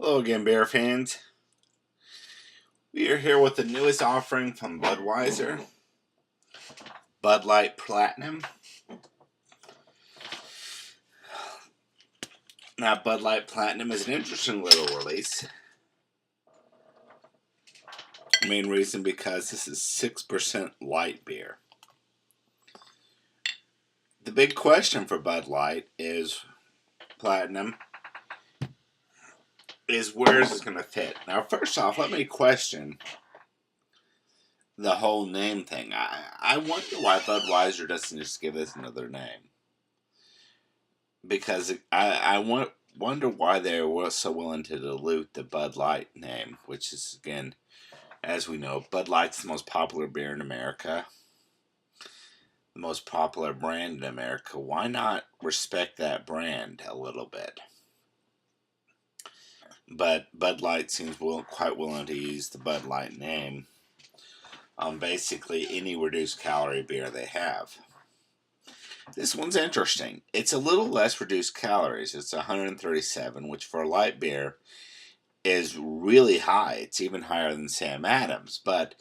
Hello again, beer fans. We are here with the newest offering from Budweiser, Bud Light Platinum. Now, Bud Light Platinum is an interesting little release. Main reason because this is 6% light beer. The big question for Bud Light is Platinum is where is this going to fit? Now, first off, let me question the whole name thing. I wonder why Budweiser doesn't just give this another name. Because I wonder why they were so willing to dilute the Bud Light name, which is, again, as we know, Bud Light's the most popular beer in America, the most popular brand in America. Why not respect that brand a little bit? But Bud Light seems quite willing to use the Bud Light name on basically any reduced calorie beer they have. This one's interesting. It's a little less reduced calories. It's 137, which for a light beer is really high. It's even higher than Sam Adams. But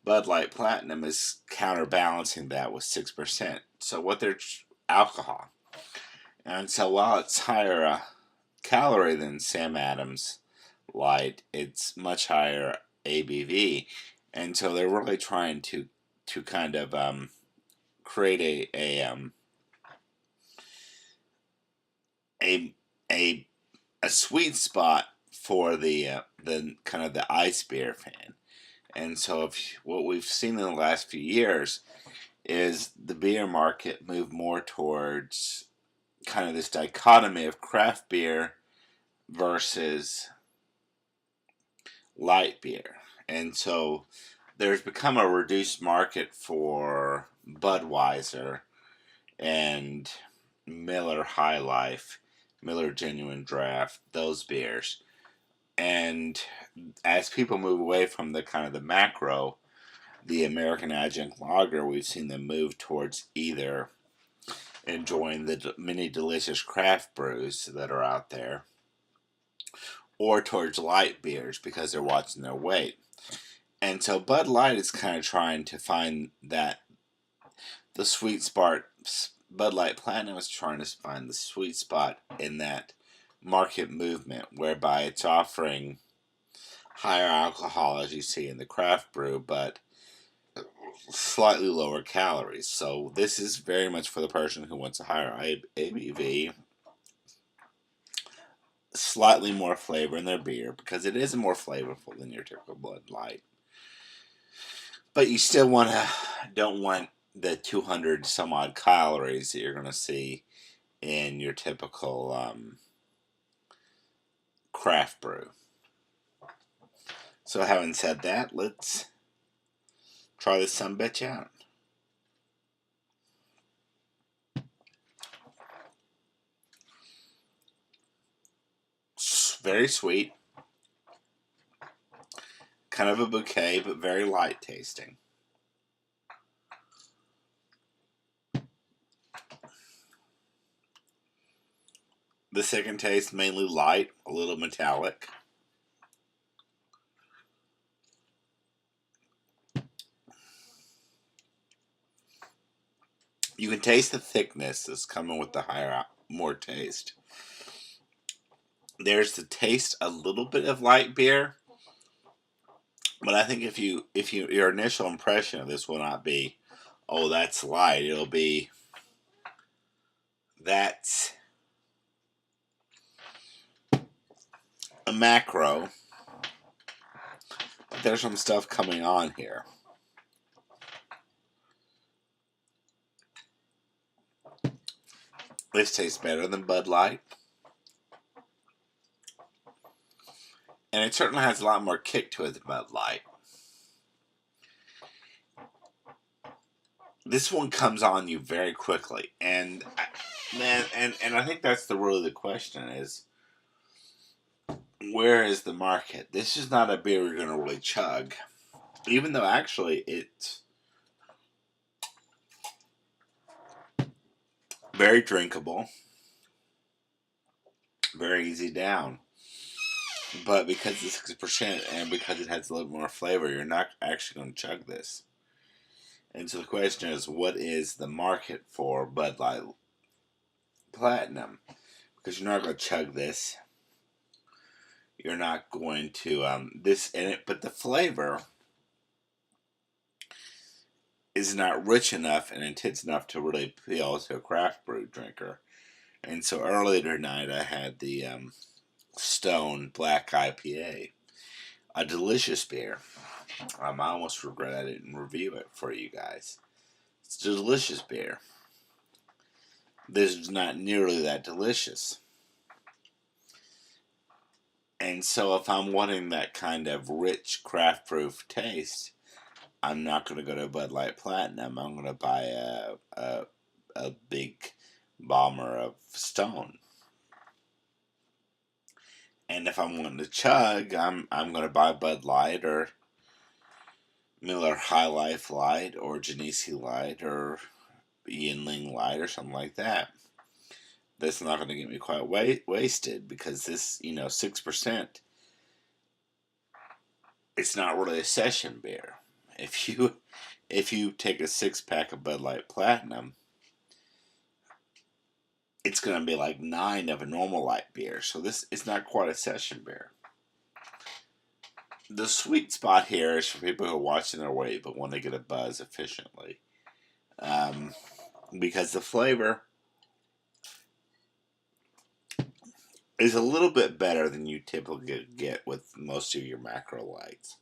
Bud Light Platinum is counterbalancing that with 6%. So what they're alcohol. And so while it's higher calorie than Sam Adams Light, it's much higher ABV. And so they're really trying to kind of create a sweet spot for the kind of the ice beer fan. And so what we've seen in the last few years is the beer market move more towards kind of this dichotomy of craft beer versus light beer. And so there's become a reduced market for Budweiser and Miller High Life, Miller Genuine Draft, those beers. And as people move away from the kind of the macro, the American Adjunct Lager, we've seen them move towards either enjoying the many delicious craft brews that are out there, or towards light beers because they're watching their weight. And so Bud Light is kind of trying to find that the sweet spot. Bud Light Platinum is trying to find the sweet spot in that market movement, whereby it's offering higher alcohol, as you see in the craft brew, but slightly lower calories. So this is very much for the person who wants a higher ABV, slightly more flavor in their beer, because it is more flavorful than your typical Bud Light. But you still don't want the 200 some odd calories that you're going to see in your typical craft brew. So having said that, let's try this sumbitch out. Very sweet. Kind of a bouquet, but very light tasting. The second taste, mainly light, a little metallic. You can taste the thickness that's coming with the higher, more taste. There's the taste a little bit of light beer, but I think if your initial impression of this will not be, oh, that's light. It'll be, that's a macro. But there's some stuff coming on here. This tastes better than Bud Light. And it certainly has a lot more kick to it than Bud Light. This one comes on you very quickly. And I think that's really the question is, where is the market? This is not a beer you're going to really chug. Even though actually it's very drinkable. Very easy down. But because it's 6% and because it has a little more flavor, you're not actually going to chug this. And so the question is, what is the market for Bud Light Platinum? Because you're not going to chug this. You're not going to this in it, but the flavor is not rich enough and intense enough to really appeal to a craft brew drinker. And so earlier tonight, I had the Stone Black IPA, a delicious beer. I almost regret I didn't review it for you guys. It's a delicious beer. This is not nearly that delicious. And so if I'm wanting that kind of rich craft proof taste, I'm not going to go to Bud Light Platinum. I'm going to buy a big bomber of Stone. And if I'm wanting to chug, I'm going to buy Bud Light or Miller High Life Light or Genesee Light or Yinling Light or something like that. That's not going to get me quite wasted because this, 6%, it's not really a session beer. If you take a 6-pack of Bud Light Platinum, it's going to be like 9 of a normal light beer. So this is not quite a session beer. The sweet spot here is for people who are watching their weight but want to get a buzz efficiently. Because the flavor is a little bit better than you typically get with most of your macro lights.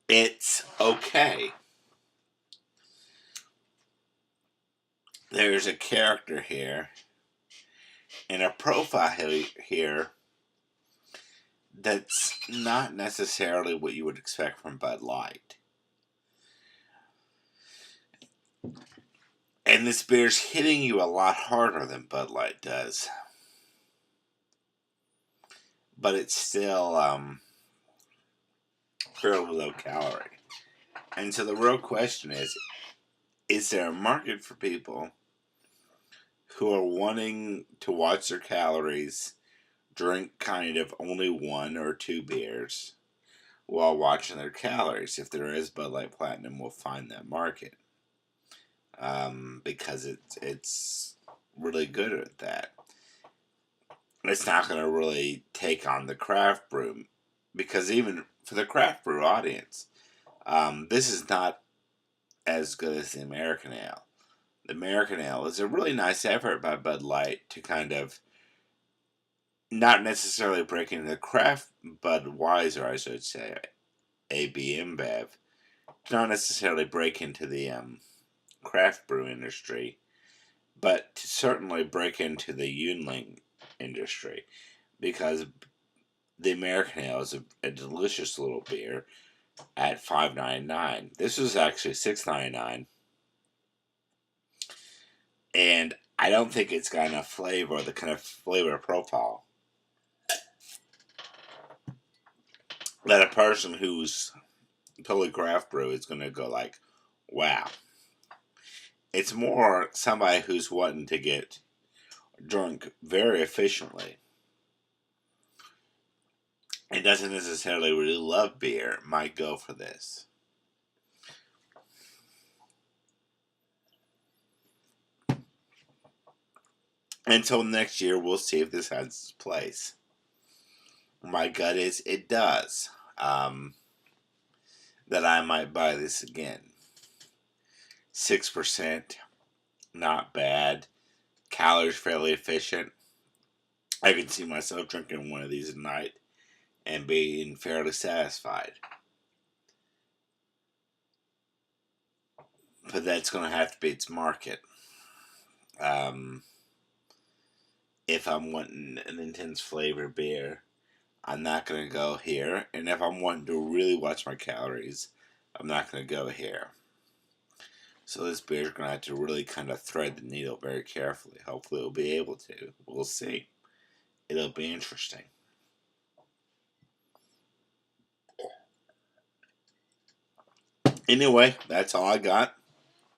It's okay. There's a character here and a profile here that's not necessarily what you would expect from Bud Light. And this beer's hitting you a lot harder than Bud Light does. But it's still fairly low calorie. And so the real question is there a market for people who are wanting to watch their calories, drink kind of only 1 or 2 beers while watching their calories? If there is, Bud Light Platinum will find that market. Because it's really good at that. It's not going to really take on the craft brew, because even for the craft brew audience, this is not as good as the American Ale. The American Ale is a really nice effort by Bud Light to kind of not necessarily break into the craft Budweiser, I should say, AB InBev, not necessarily break into the craft brew industry, but to certainly break into the Yuengling industry, because the American Ale is a delicious little beer at $5.99. This was actually $6.99, and I don't think it's got enough flavor, or the kind of flavor profile that a person who's totally craft brew is going to go like, wow. It's more somebody who's wanting to get drunk very efficiently and doesn't necessarily really love beer might go for this. Until next year, we'll see if this has its place. My gut is it does. That I might buy this again. 6%, not bad. Calories fairly efficient. I can see myself drinking one of these a night and being fairly satisfied. But that's going to have to be its market. If I'm wanting an intense flavor beer, I'm not going to go here. And if I'm wanting to really watch my calories, I'm not going to go here. So this beer is going to have to really kind of thread the needle very carefully. Hopefully it'll be able to. We'll see. It'll be interesting. Anyway, that's all I got.